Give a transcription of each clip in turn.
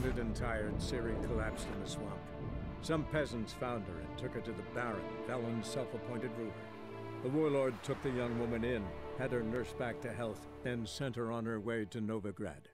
Bloated and tired, Ciri collapsed in the swamp. Some peasants found her and took her to the Baron, Velen's self-appointed ruler. The warlord took the young woman in, had her nursed back to health, then sent her on her way to Novigrad.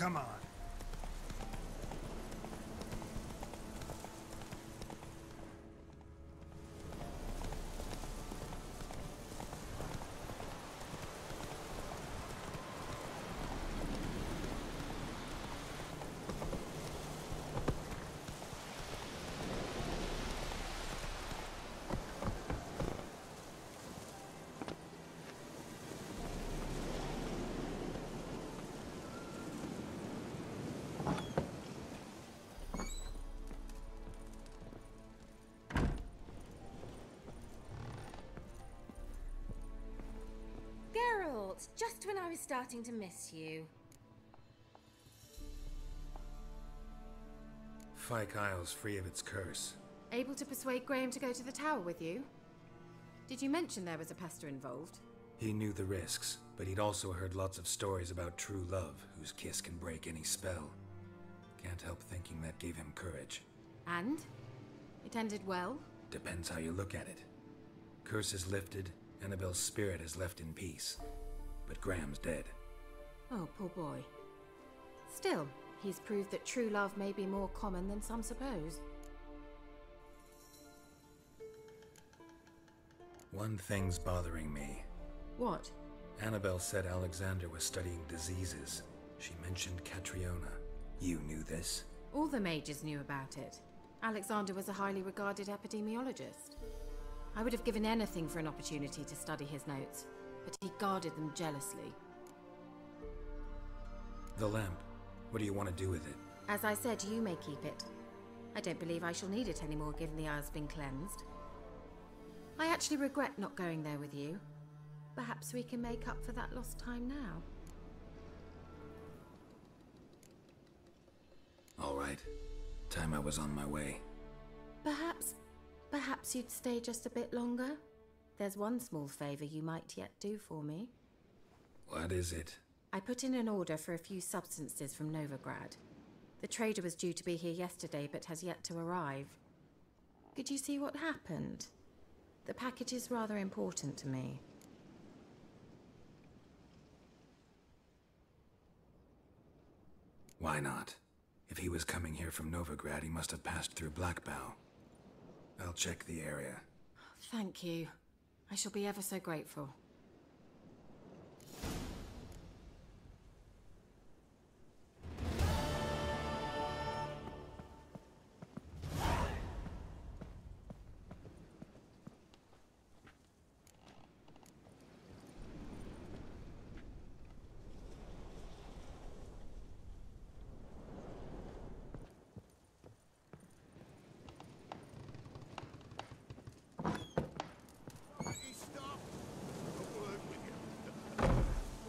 Come on. Geralt, just when I was starting to miss you. Fyke Isle's free of its curse. Able to persuade Graham to go to the tower with you? Did you mention there was a pester involved? He knew the risks. but he'd also heard lots of stories about true love, whose kiss can break any spell. Can't help thinking that gave him courage. And? It ended well? Depends how you look at it. Curse is lifted, Annabelle's spirit is left in peace. But Graham's dead. Oh, poor boy. Still, he's proved that true love may be more common than some suppose. One thing's bothering me. What? Annabelle said Alexander was studying diseases. She mentioned Catriona. You knew this? All the mages knew about it. Alexander was a highly regarded epidemiologist. I would have given anything for an opportunity to study his notes, but he guarded them jealously. The lamp. What do you want to do with it? As I said, you may keep it. I don't believe I shall need it anymore, given the Isle's been cleansed. I actually regret not going there with you. Perhaps we can make up for that lost time now. All right. Time I was on my way. Perhaps you'd stay just a bit longer? There's one small favor you might yet do for me. What is it? I put in an order for a few substances from Novigrad. The trader was due to be here yesterday, but has yet to arrive. Could you see what happened? The package is rather important to me. Why not? If he was coming here from Novigrad, he must have passed through Blackbow. I'll check the area. Thank you. I shall be ever so grateful.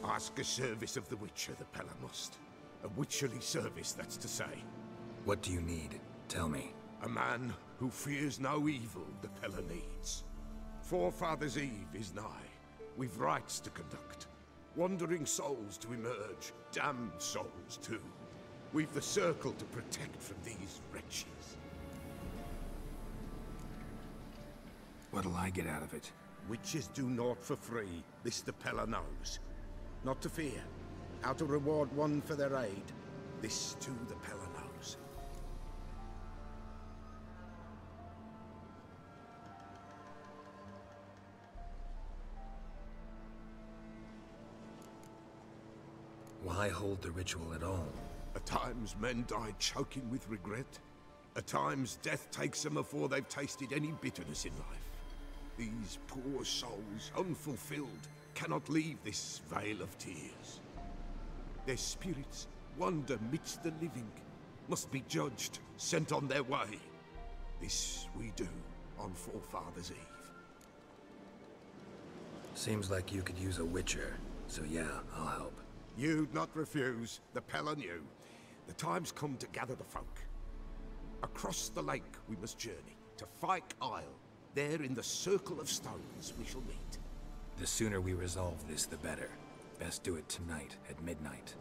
Ask a service of the Witcher, the Pella must. A witcherly service, that's to say. What do you need? Tell me. A man who fears no evil the Pella needs. Forefathers Eve is nigh. We've rites to conduct. Wandering souls to emerge. Damned souls, too. We've the circle to protect from these wretches. What'll I get out of it? Witches do naught for free. This the Pella knows. Not to fear. How to reward one for their aid. This too the Pella knows. Why hold the ritual at all? At times men die choking with regret. At times death takes them before they've tasted any bitterness in life. These poor souls, unfulfilled, cannot leave this vale of tears. Their spirits wander midst the living, must be judged, sent on their way. This we do on Forefathers Eve. Seems like you could use a witcher, so yeah, I'll help. You'd not refuse, the Pella knew. The time's come to gather the folk. Across the lake we must journey, to Fyke Isle. There in the circle of stones we shall meet. The sooner we resolve this, the better. Best do it tonight, at midnight.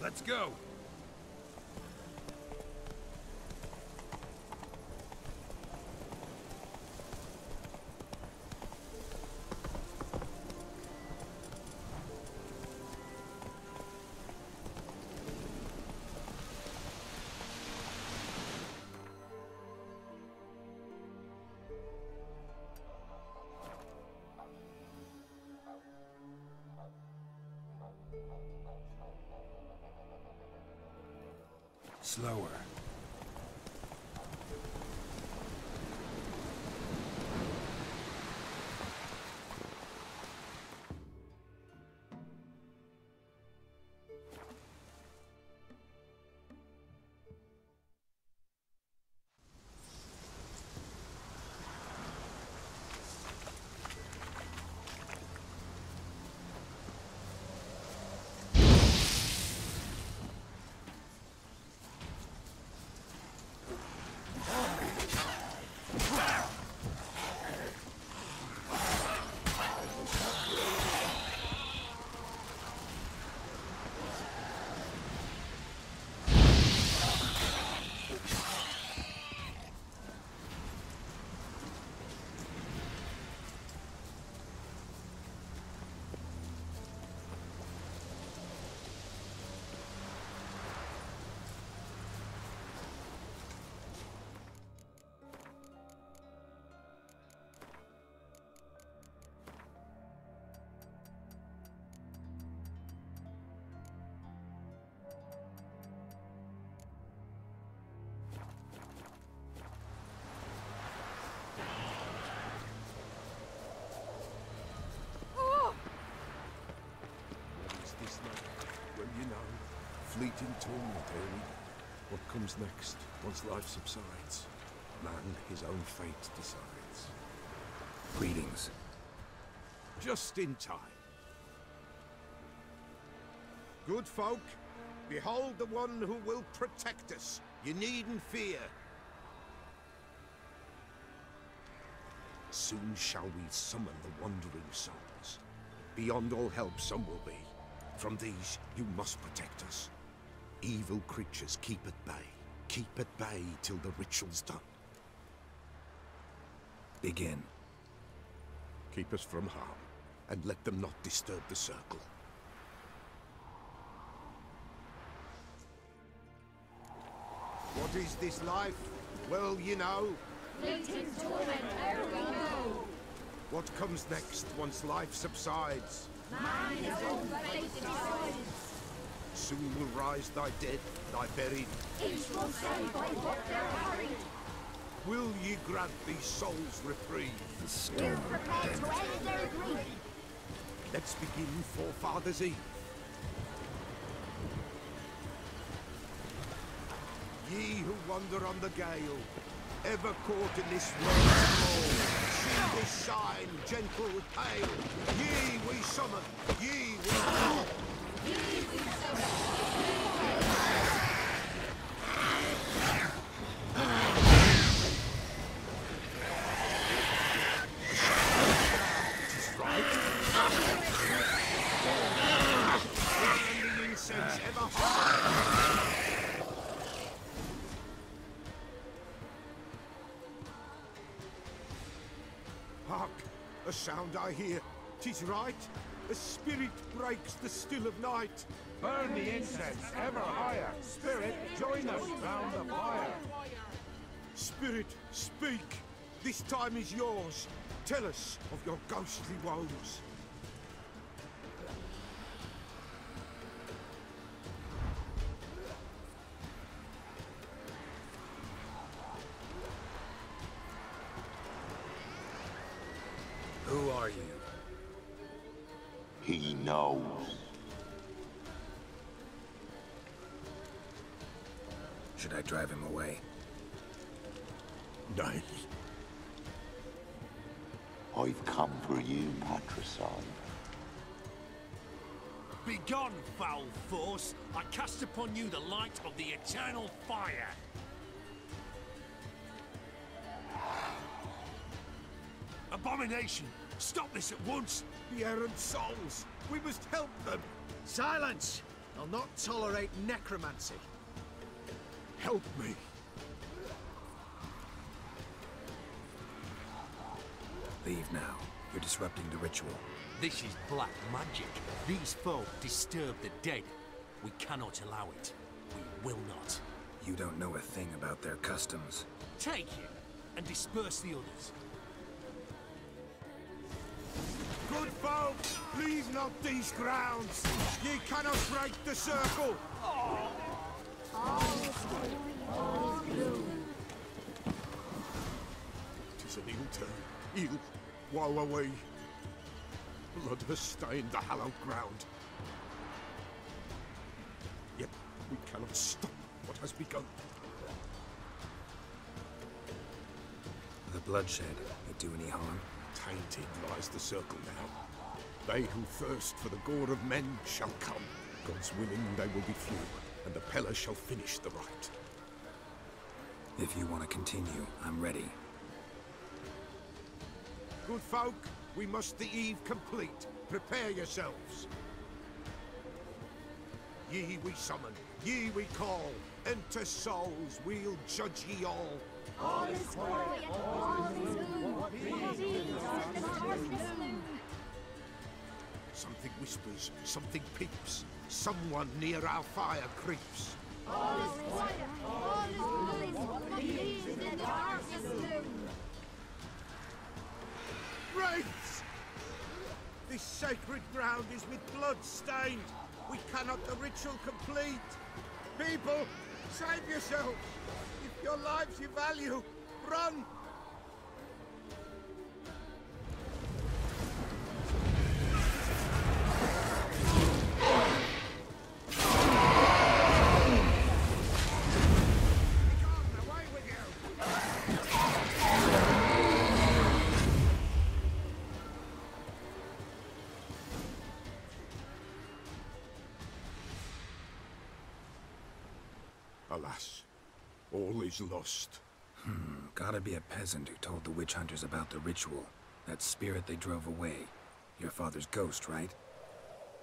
Let's go! Slower. waiting torment, Harry. What comes next, once life subsides? Man, his own fate decides. Greetings. Just in time. Good folk, behold the one who will protect us. You needn't fear. Soon shall we summon the wandering souls. Beyond all help some will be. From these, you must protect us. Evil creatures keep at bay. Keep at bay till the ritual's done. Begin. Keep us from harm, and let them not disturb the circle. What is this life? Well, you know. Fleeting torment, ere we know. What comes next once life subsides? Man is all fate decides. Soon will rise thy dead, thy buried. Each will say by what they're carried. Will ye grant these souls reprieve? The storm Prepare to ends. end their grief. Let's begin Forefathers Eve. Ye who wander on the gale, ever caught in this world's fall, see this sign, gentle, pale. Ye we summon, ye we call. Tis right. Descending incense ever high. Hark! A sound I hear. 'Tis right. A spirit breaks the still of night. Burn the incense ever higher. Spirit, join us round the fire. Spirit, speak. This time is yours. Tell us of your ghostly woes. Who are you? He knows. Should I drive him away? Nay. I've come for you, patricide. Begone, foul force! I cast upon you the light of the eternal fire! Abomination! Stop this at once! The errant souls. We must help them. Silence! I'll not tolerate necromancy. Help me. Leave now. You're disrupting the ritual. This is black magic. These folk disturb the dead. We cannot allow it. We will not. You don't know a thing about their customs. Take him and disperse the others. Good folk, leave not these grounds. Ye cannot break the circle. Tis an ill turn. Ill. Woe away. Blood has stained the hallowed ground. Yet we cannot stop what has begun. The bloodshed, it do any harm? Tainted lies the circle now. They who thirst for the gore of men shall come. God's willing, they will be few, and the Peller shall finish the rite. If you want to continue, I'm ready. Good folk, we must the eve complete. Prepare yourselves. Ye we summon, ye we call. Enter souls, we'll judge ye all. All is quiet, all is gloom. Something whispers, something peeps. Someone near our fire creeps. All is quiet, all is gloom. Leaves in the darkest gloom. Wraiths! This sacred ground is with blood stained. We cannot the ritual complete. People, save yourselves. If your lives you value, run! Alas, all is lost. Gotta be a peasant who told the witch hunters about the ritual. That spirit they drove away. Your father's ghost, right?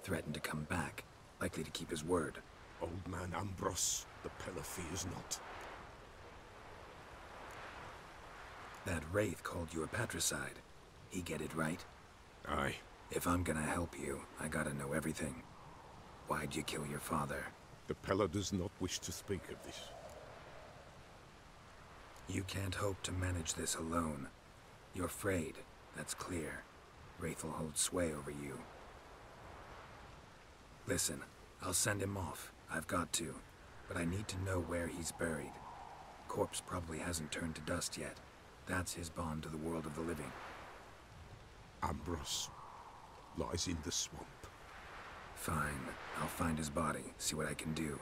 Threatened to come back. Likely to keep his word. Old man Ambros, the Pella fears not. That wraith called you a patricide. He get it right? Aye. If I'm gonna help you, I gotta know everything. Why'd you kill your father? The Pella does not wish to speak of this. You can't hope to manage this alone. You're afraid, that's clear. Wraith will hold sway over you. Listen, I'll send him off. I've got to. But I need to know where he's buried. Corpse probably hasn't turned to dust yet. That's his bond to the world of the living. Ambros lies in the swamp. Fine. I'll find his body, see what I can do.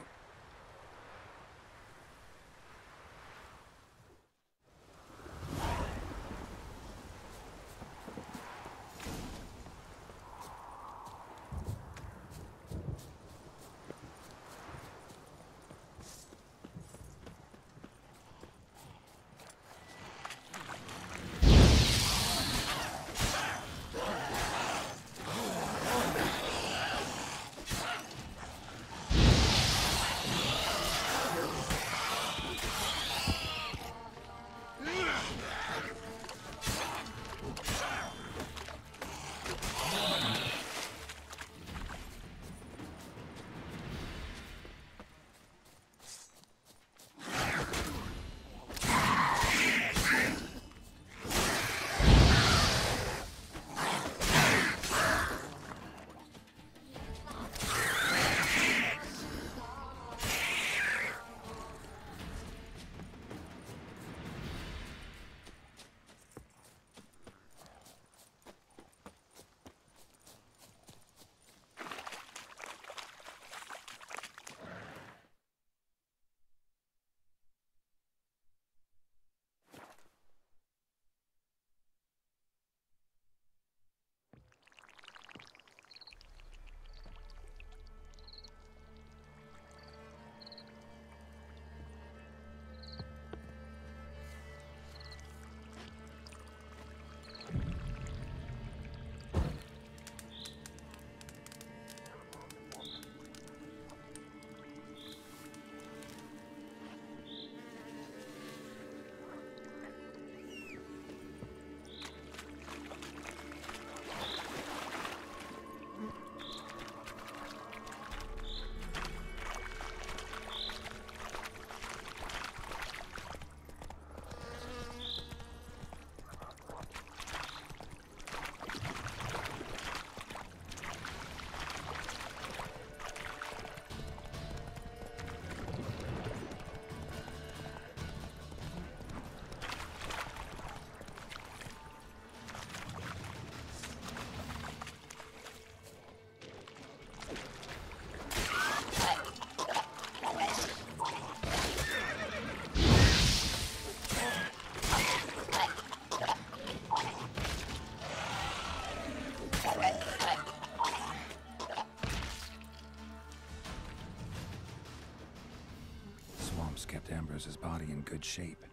Kept Ambrose's body in good shape.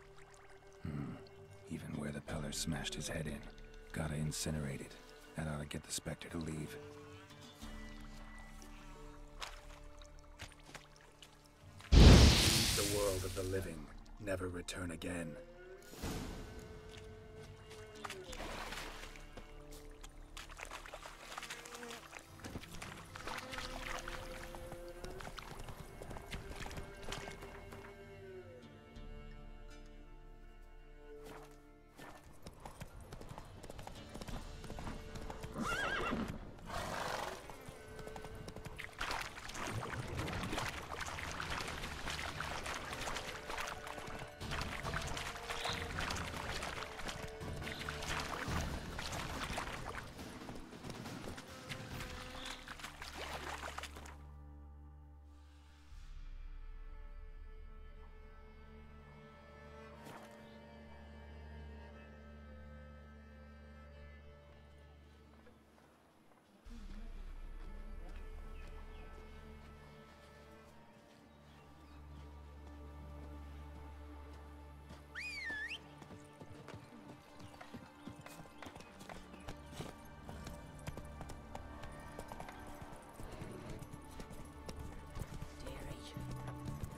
Even where the Peller smashed his head in. Gotta incinerate it. That ought to get the Spectre to leave. The world of the living. Never return again.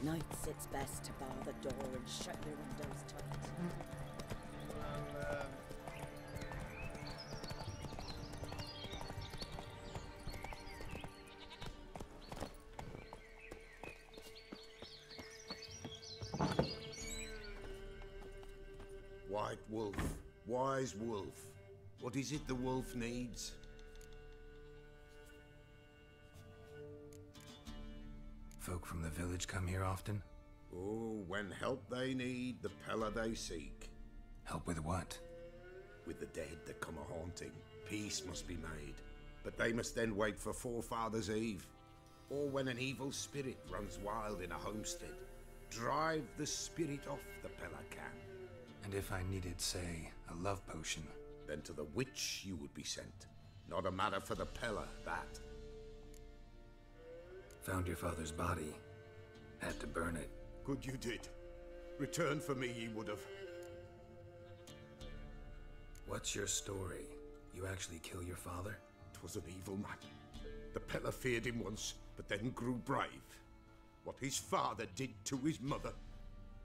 nights it's best to bar the door and shut your windows tight. White wolf, wise wolf. What is it the wolf needs? Folk from the village come here often? Oh, when help they need, the Pella they seek. Help with what? With the dead that come a-haunting, peace must be made. But they must then wait for Forefathers Eve. Or when an evil spirit runs wild in a homestead. Drive the spirit off, the Pella can. And if I needed, say, a love potion? Then to the witch you would be sent. Not a matter for the Pella, that. Found your father's body. Had to burn it. Good you did. Return for me ye would have. What's your story? You actually kill your father? 'Twas an evil man. The Pella feared him once, but then grew brave. What his father did to his mother,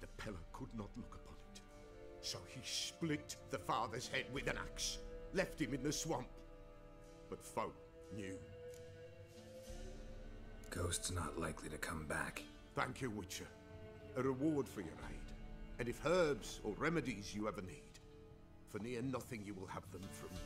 the Pella could not look upon it. So he split the father's head with an axe, left him in the swamp. But folk knew. Ghost's not likely to come back. Thank you, Witcher. A reward for your aid. And if herbs or remedies you ever need, for near nothing you will have them from me.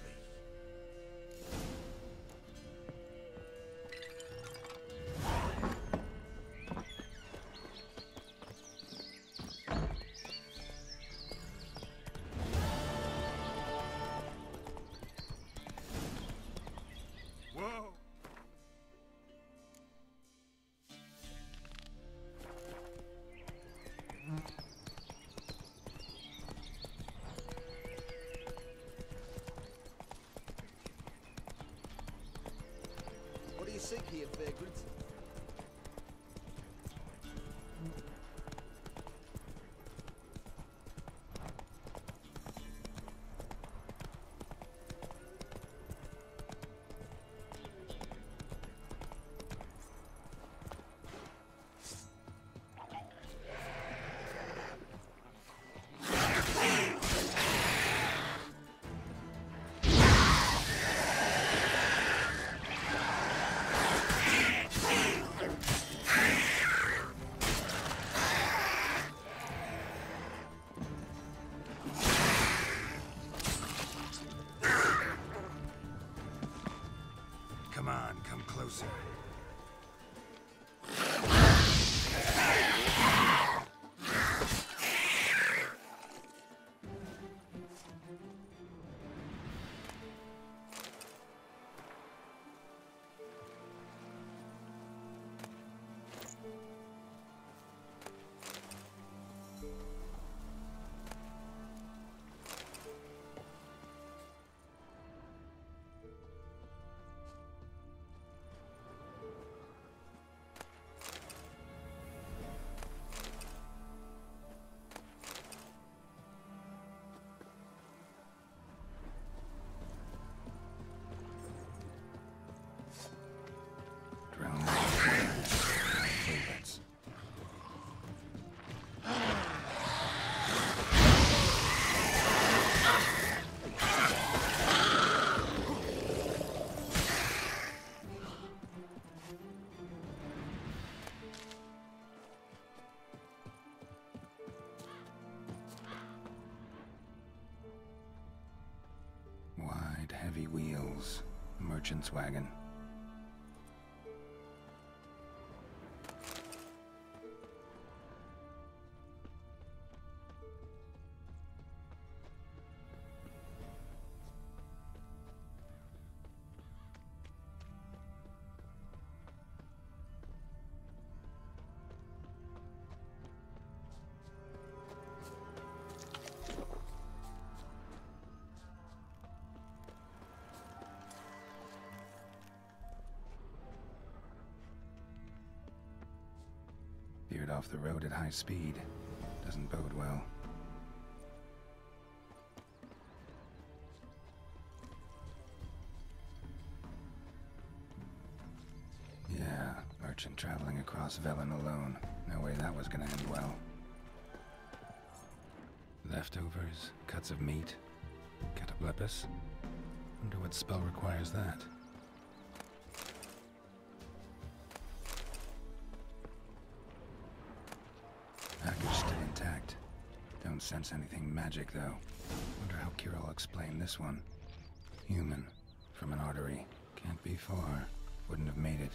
What do you seek here, vagrant? Come on, come closer. Heavy wheels. Merchant's wagon. Veered off the road at high speed. Doesn't bode well. Yeah, merchant traveling across Velen alone. No way that was gonna end well. Leftovers, cuts of meat, cataplepis. Wonder what spell requires that. Package still intact. Don't sense anything magic, though. Wonder how Kira will explain this one. Human, from an artery. Can't be far. Wouldn't have made it.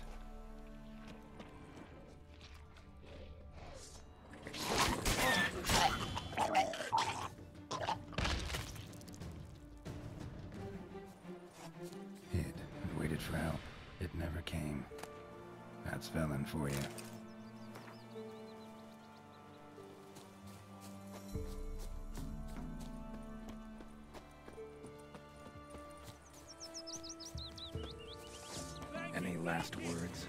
Hid and waited for help. It never came. That's Velen for you. Any last words?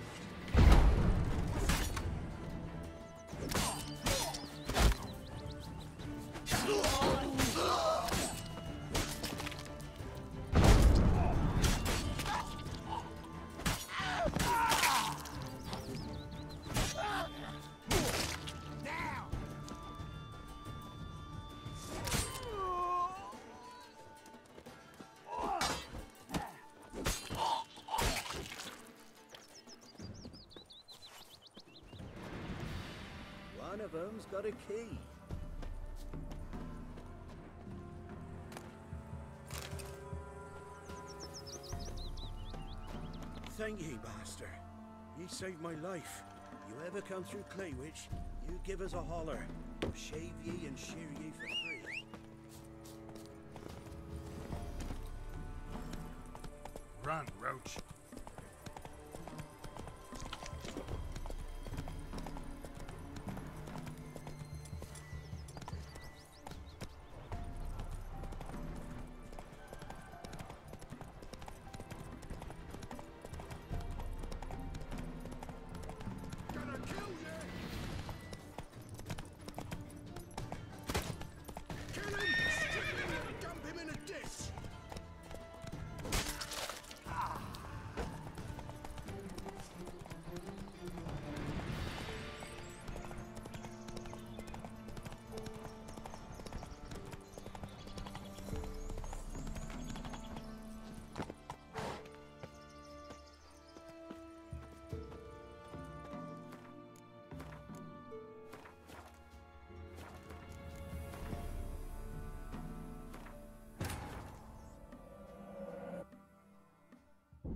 One of them's got a key. Thank ye, master. Ye saved my life. You ever come through Claywitch, you give us a holler. We'll shave ye and shear ye for free. Run, Roach.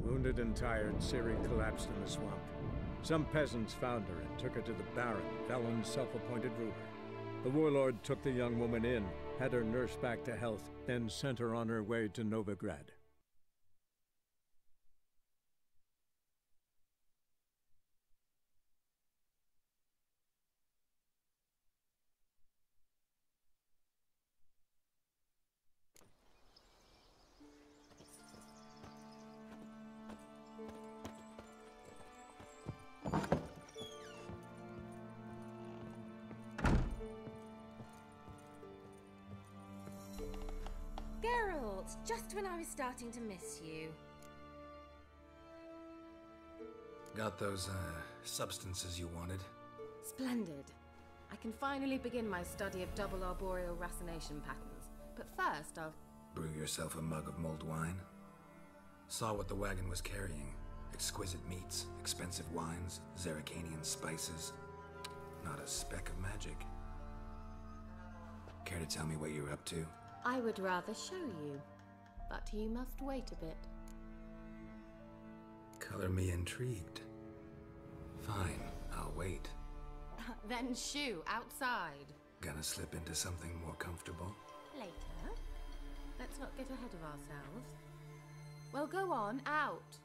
Wounded and tired, Ciri collapsed in the swamp. Some peasants found her and took her to the Baron, Velen's self-appointed ruler. The warlord took the young woman in, had her nursed back to health, then sent her on her way to Novigrad. Geralt, just when I was starting to miss you. Got those, substances you wanted? Splendid. I can finally begin my study of double arboreal racination patterns. But first, I'll... Brew yourself a mug of mulled wine? Saw what the wagon was carrying. Exquisite meats, expensive wines, Zerrikanian spices. Not a speck of magic. Care to tell me what you're up to? I would rather show you, but you must wait a bit. Color me intrigued. Fine, I'll wait. Then shoo, outside. Gonna slip into something more comfortable? Later. Let's not get ahead of ourselves. Well, go on, out.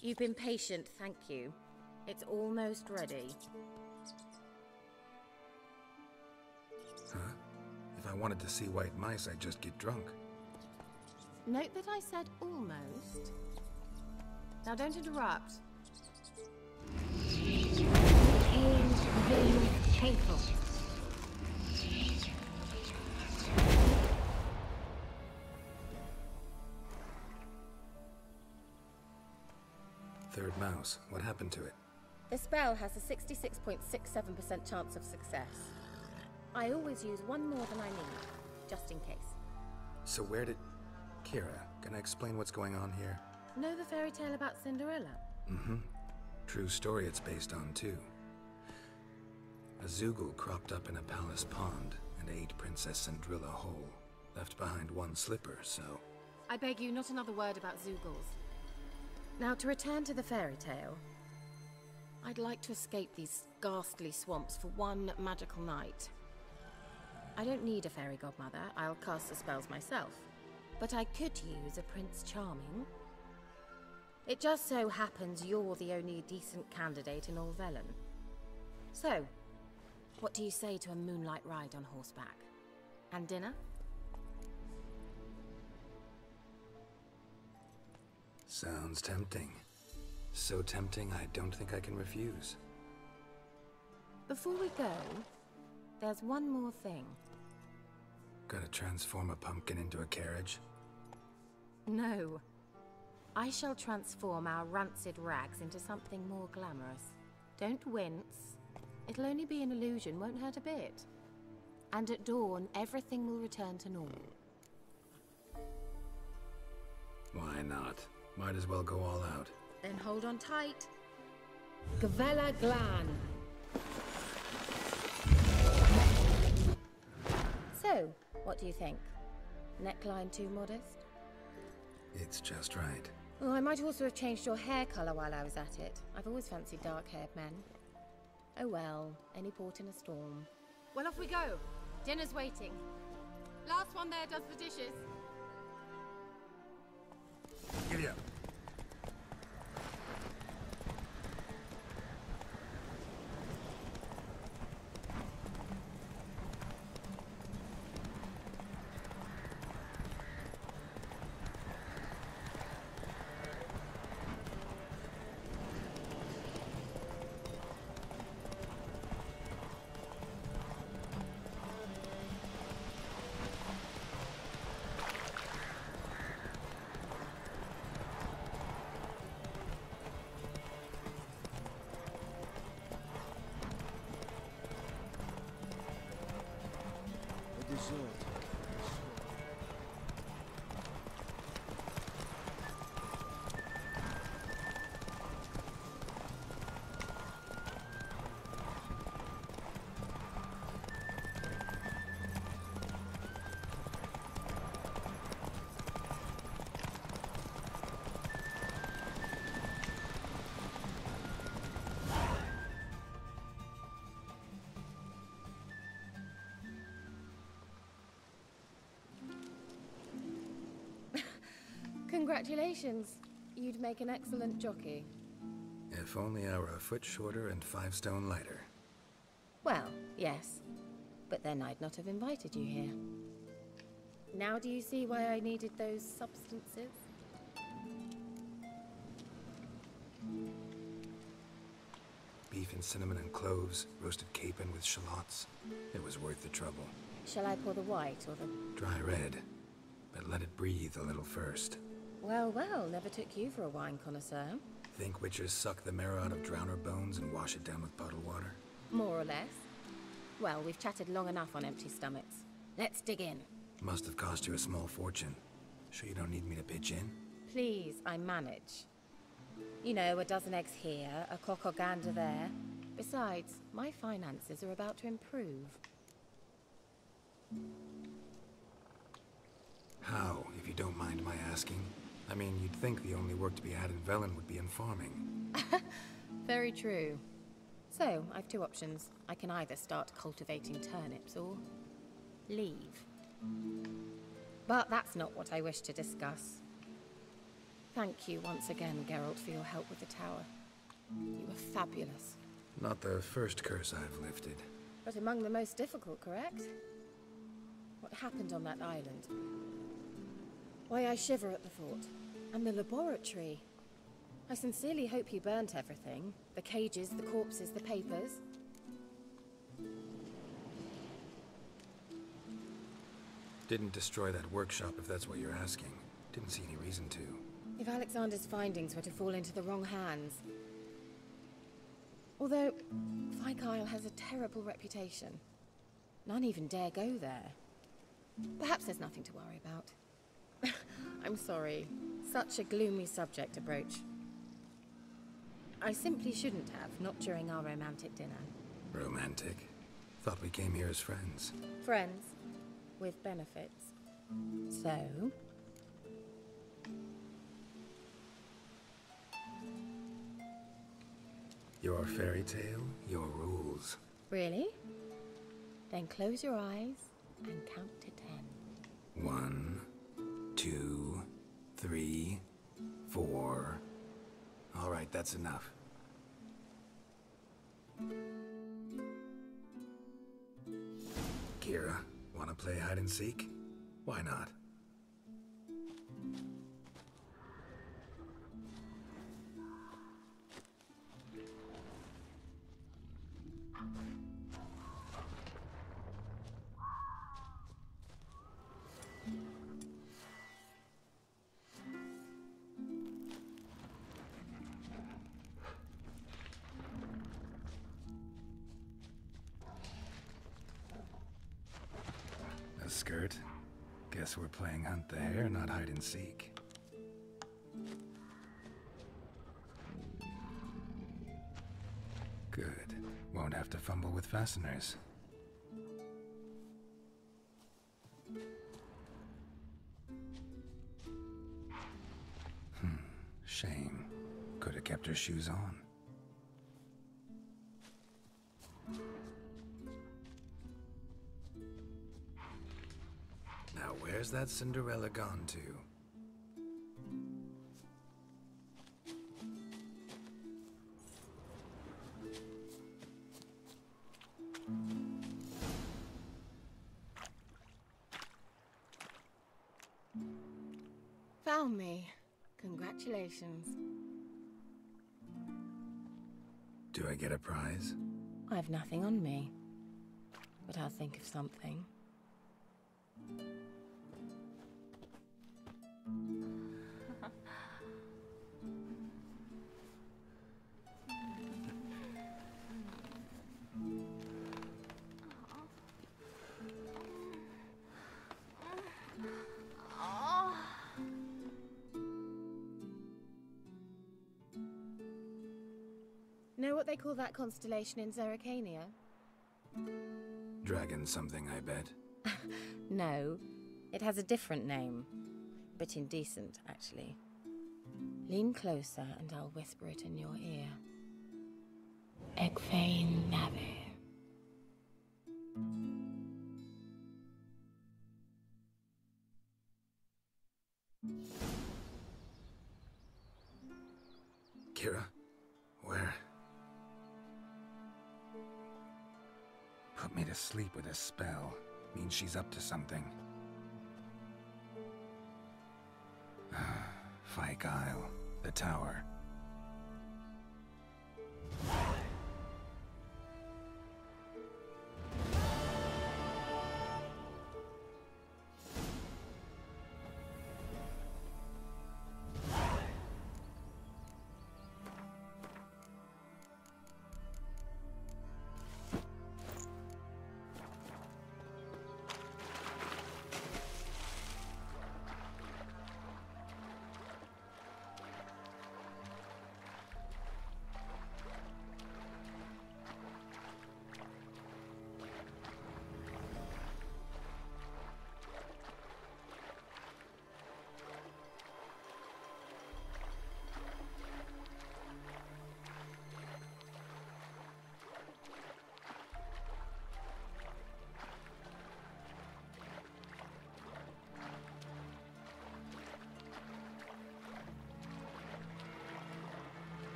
You've been patient, thank you. It's almost ready. Huh? If I wanted to see white mice, I'd just get drunk. Note that I said almost. Now don't interrupt. Shameful. Murdered mouse. What happened to it? The spell has a 66.67% chance of success. I always use one more than I need, just in case. So where did... Kira, can I explain what's going on here? Know the fairy tale about Cinderella? Mm-hmm. True story it's based on, too. A Zoogle cropped up in a palace pond and ate Princess Cinderella whole. Left behind one slipper, so... I beg you, not another word about Zoogles. Now, to return to the fairy tale, I'd like to escape these ghastly swamps for one magical night. I don't need a fairy godmother, I'll cast the spells myself. But I could use a Prince Charming. It just so happens you're the only decent candidate in all Velen. So, what do you say to a moonlight ride on horseback? And dinner? Sounds tempting. So tempting, I don't think I can refuse. Before we go, there's one more thing. Gotta transform a pumpkin into a carriage? No. I shall transform our rancid rags into something more glamorous. Don't wince. It'll only be an illusion, won't hurt a bit. And at dawn, everything will return to normal. Why not? Might as well go all out. Then hold on tight. Gavella Glan. So, what do you think? Neckline too modest? It's just right. Oh, I might also have changed your hair colour while I was at it. I've always fancied dark-haired men. Oh well, any port in a storm. Well, off we go. Dinner's waiting. Last one there does the dishes. Giddy up. Congratulations. You'd make an excellent jockey. If only I were a foot shorter and 5 stone lighter. Well, yes. But then I'd not have invited you here. Now do you see why I needed those substances? Beef and cinnamon and cloves, roasted capon with shallots. It was worth the trouble. Shall I pour the white or the... Dry red, but let it breathe a little first. Well, well, never took you for a wine connoisseur. Think witches suck the marrow out of drowner bones and wash it down with puddle water? More or less. Well, we've chatted long enough on empty stomachs. Let's dig in. Must have cost you a small fortune. Sure you don't need me to pitch in? Please, I manage. You know, a dozen eggs here, a cock or gander there. Besides, my finances are about to improve. How, if you don't mind my asking? I mean, you'd think the only work to be had in Velen would be in farming. Very true. So, I've 2 options. I can either start cultivating turnips or leave. But that's not what I wish to discuss. Thank you once again, Geralt, for your help with the tower. You were fabulous. Not the first curse I've lifted. But among the most difficult, correct? What happened on that island? Why, I shiver at the thought. And the laboratory. I sincerely hope you burnt everything. The cages, the corpses, the papers. Didn't destroy that workshop, if that's what you're asking. Didn't see any reason to. If Alexander's findings were to fall into the wrong hands... Although, Fyke Isle has a terrible reputation. None even dare go there. Perhaps there's nothing to worry about. I'm sorry. Such a gloomy subject to broach. I simply shouldn't have, not during our romantic dinner. Romantic? Thought we came here as friends. Friends. With benefits. So... Your fairy tale, your rules. Really? Then close your eyes and count to 10. 1, 2, 3, 4. All right, that's enough. Kira, wanna play hide and seek? Why not? A skirt? Guess we're playing hunt the hare, not hide and seek. Good. Won't have to fumble with fasteners. Shame. Could have kept her shoes on. Now where's that Cinderella gone to? Found me. Congratulations. Do I get a prize? I've nothing on me. But I'll think of something. Know what they call that constellation in Zerrikania? Dragon something, I bet. No, it has a different name. Bit indecent, actually. Lean closer and I'll whisper it in your ear. AQUA Nave. Kira? Where? Put me to sleep with a spell. Means she's up to something. Fyke Isle. The tower.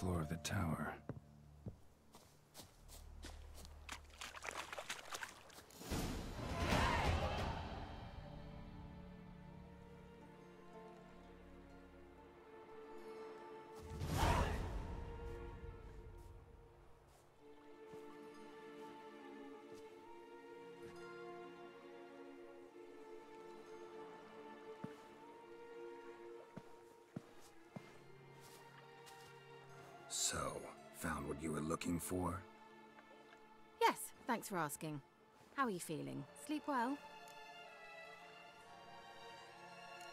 floor of the tower. So, found what you were looking for? Yes, thanks for asking. How are you feeling? Sleep well?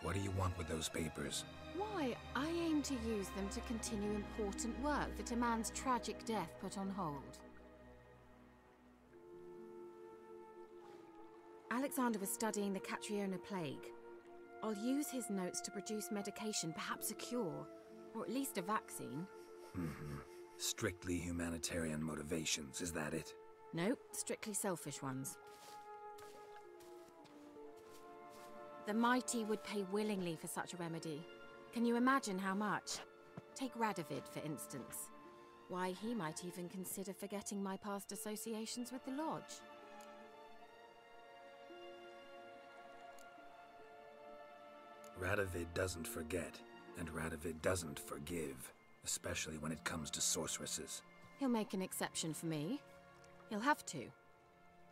What do you want with those papers? Why, I aim to use them to continue important work that a man's tragic death put on hold. Alexander was studying the Catriona plague. I'll use his notes to produce medication, perhaps a cure, or at least a vaccine. Strictly humanitarian motivations, is that it? Nope, strictly selfish ones. The mighty would pay willingly for such a remedy. Can you imagine how much? Take Radovid, for instance. Why, he might even consider forgetting my past associations with the Lodge. Radovid doesn't forget, and Radovid doesn't forgive. Especially when it comes to sorceresses. He'll make an exception for me. He'll have to.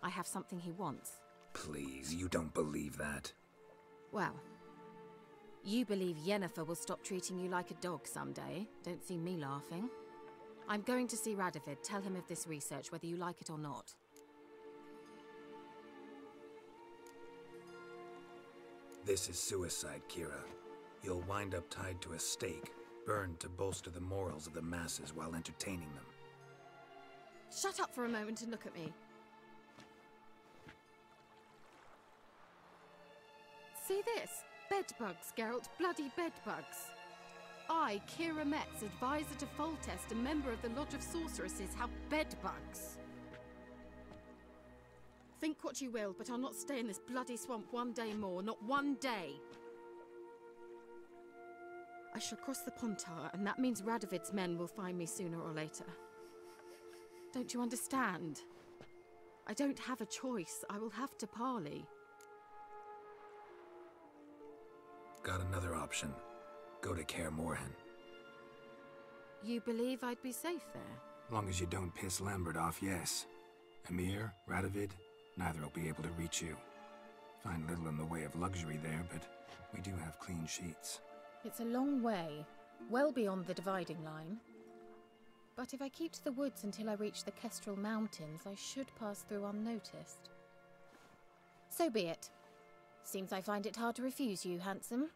I have something he wants. Please, you don't believe that. Well, you believe Yennefer will stop treating you like a dog someday. Don't see me laughing. I'm going to see Radovid. Tell him of this research, whether you like it or not. This is suicide, Kira. You'll wind up tied to a stake. Burned to bolster the morals of the masses while entertaining them. Shut up for a moment and look at me. See this? Bedbugs, Geralt. Bloody bedbugs. I, Kira Metz, advisor to Foltest and member of the Lodge of Sorceresses, have bedbugs. Think what you will, but I'll not stay in this bloody swamp one day more. Not one day. I shall cross the Pontar, and that means Radovid's men will find me sooner or later. Don't you understand? I don't have a choice. I will have to parley. Got another option. Go to Kaer Morhen. You believe I'd be safe there? Long as you don't piss Lambert off, yes. Emir, Radovid, neither will be able to reach you. Find little in the way of luxury there, but we do have clean sheets. It's a long way, well beyond the dividing line. But if I keep to the woods until I reach the Kestrel Mountains, I should pass through unnoticed. So be it. Seems I find it hard to refuse you, handsome.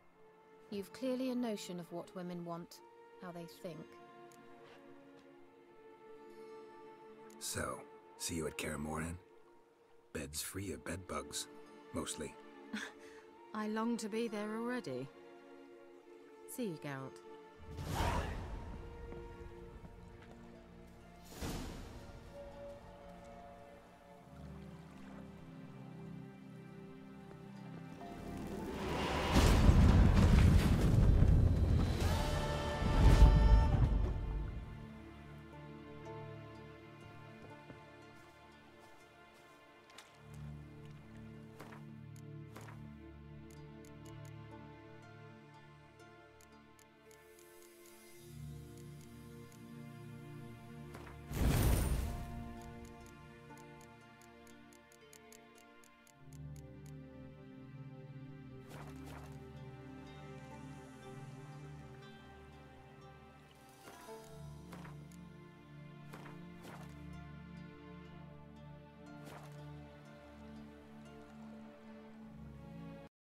You've clearly a notion of what women want, how they think. So, see you at Kaer Morhen? Beds free of bedbugs, mostly. I long to be there already. See you, Geralt.